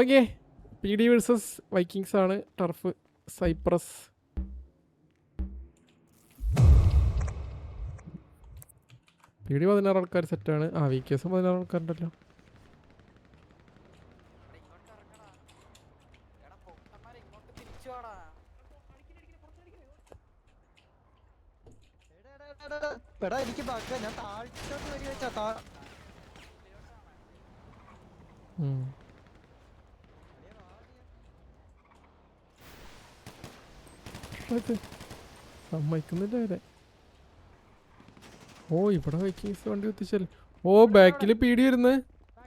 Okay, P D versus Vikings ആണ്. Turf Cyprus. P D 16 ആൾക്കാർ സെറ്റാണ്. വി കെ എസും 16 ആൾക്കാരുണ്ടല്ലോ. സമ്മതിക്കുന്നില്ല അവരെ. ഓ, ഇവിടെ വൈക്കിങ്സ് വണ്ടി എത്തിച്ചല്ലേ. ഓ, ബാക്കിൽ പീടി വരുന്നത്.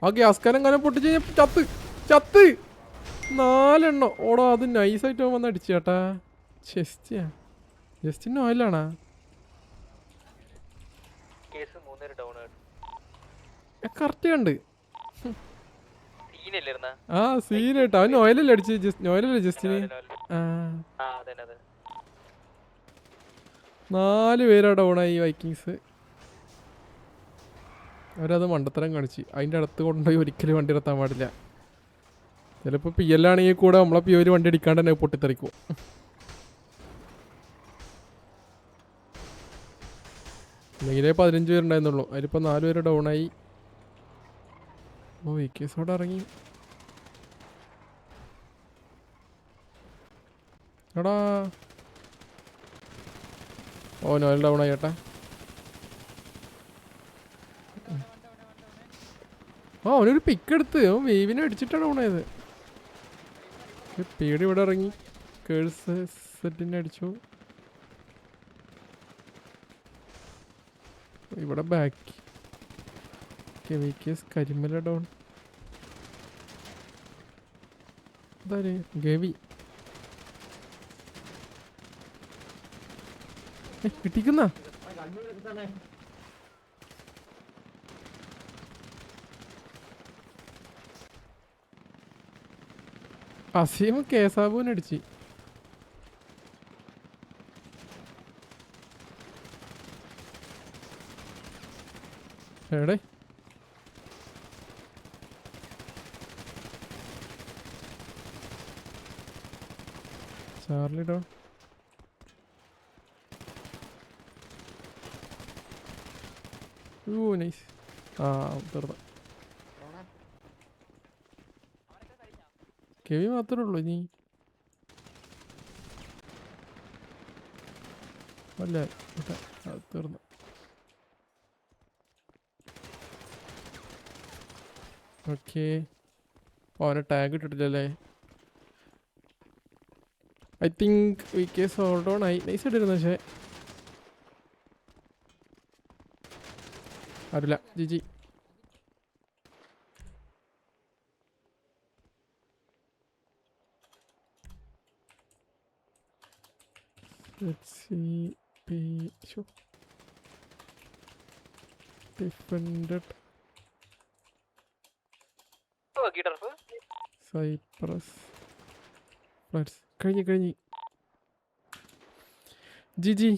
ആ ഗ്യാസ്കാരൻ അങ്ങനെ പൊട്ടിച്ച് ചത്ത് ചത്ത് 4 എണ്ണം. ഓടോ, അത് നൈസായിട്ട് വന്ന് അടിച്ചു ചേട്ടാ. ജസ്റ്റിന് ഓയിലാണാ? കറക്റ്റ് കണ്ട്. സീനായിട്ട് അവൻ ഓയിലല്ലേ അടിച്ച്. ഓയിലല്ലേ ജസ്റ്റിന്? 4 പേരാ ഡൗണായി വൈക്കിങ്സ്. അവരത് മണ്ടത്തരം കാണിച്ച് അതിൻ്റെ അടുത്ത് കൊണ്ടുപോയി ഒരിക്കലും വണ്ടി നിർത്താൻ പാടില്ല. ചിലപ്പോൾ പി എൽ ആണെങ്കിൽ കൂടെ നമ്മളെ പി ഒരു വണ്ടി അടിക്കാണ്ട് തന്നെ പൊട്ടിത്തെറിക്കും. ഇല്ലെങ്കിലേ 15 പേരുണ്ടായിരുന്നുള്ളൂ. അതിലിപ്പോൾ 4 പേര് ഡൗണായി. ഓ, വൈക്കേഴ്സോടെ ഇറങ്ങി. എടാ, ഓ നോയൽ ഡൗണായി ചേട്ടാ. അവനൊരു പിക്ക് എടുത്ത് അവൻ വേവിനെ അടിച്ചിട്ടാണ് ഡൗണായത്. പേടി ഇവിടെ ഇറങ്ങി കേഴ്സ് സെറ്റിനെ അടിച്ചു. ഇവിടെ ബാക്ക് കരിമല ഡൗൺ. എന്തായാലേ ഗവി കിട്ടിക്കുന്ന അസീം കേസാബുവിനടിച്ച്. എവിടെ ചാർലി ഡോ? Oh nice. തീർന്നു. കെവി മാത്രമേ ഉള്ളൂ ഇനി അല്ലേ? തീർന്നു. ഓക്കെ, അവനെ ടാഗ് ഇട്ടിട്ടില്ലല്ലേ? I think we case hold on ആയി. നൈസ് ഇട്ടിരുന്നു. പക്ഷേ അറിയില്ല. Jiji. Let's see. Defended Cyprus കഴിഞ്ഞ് ജിജി.